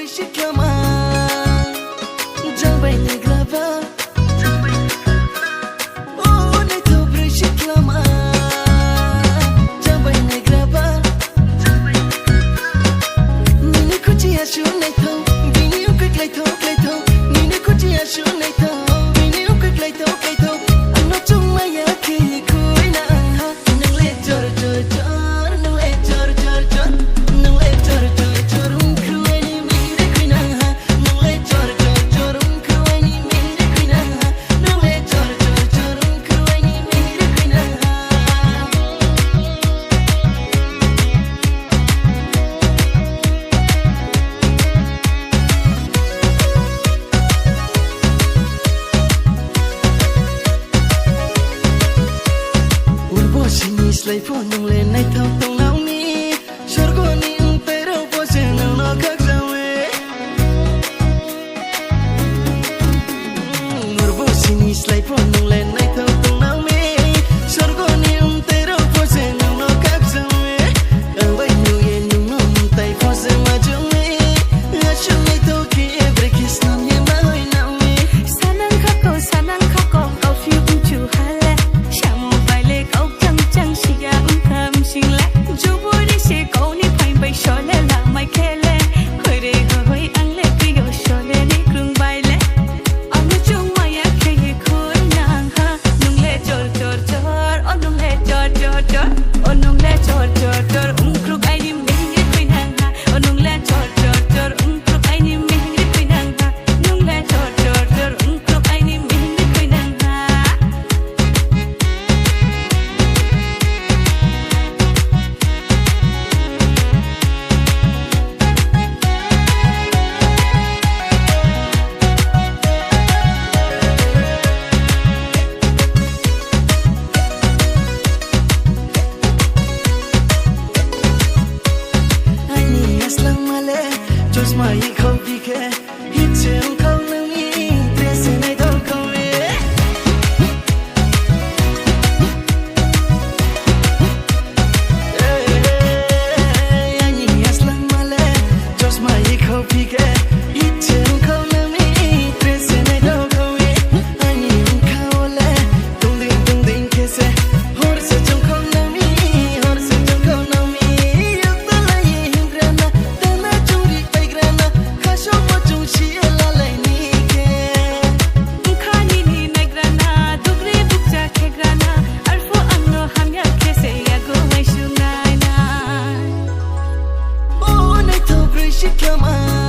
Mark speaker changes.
Speaker 1: shiklama Jang bay ni grava Oh nay to bri shiklama Jang bay ni grava Nini kuchi ashu nay to Bini ukik lay to Nini kuchi ashu nay to Bini ukik lay to Ang no chung maya ki kui na Nang le jor jor jor Nang le jor jor jor Nang le jor jor jor Kruai ni mi re kui na Nang le jor jor jor Kruai ni mi re kui na Nang le jor jor jor Kruai ni mi re kui na Sini slay po nang le nay thao tong nao ni Shor ko ni ang pero po se nang no kak sawe Murbo sini slay po nang le nay thao tong nao mi Shor ko ni ang pero po se nang no kak sawe Ang bay nu ye nu nom tay po se ma chung mi Ashung ni to ki every kiss nam ye ma hoy nao mi
Speaker 2: Sanang kako au fiu ung chu hale Sham bai le kau chang siya kam sing la ju bu di se ko ni phai bai sho le la mai khele hoi re go hoi ang le pi yo sho le ni krung bai le ang nu chung ma ya khe ye khoi nang ha nung le chor chor chor on nung le chor chor chor on nung le chor chor chor kruk ai ni me ye khoi nang ha on nung le chor chor chor kruk ai ni me ye khoi nang ha nung le chor chor chor kruk ai ni me ye khoi nang ha
Speaker 1: Just my eco pike hit chen kong nang mi dress nay to kong we Ani aslang male just my eco pike hit chen kong nang mi dress nay to kong we Ani khawle tung ding kese hor se chung kong nang mi yak ta la yin grana tana churi Shiklama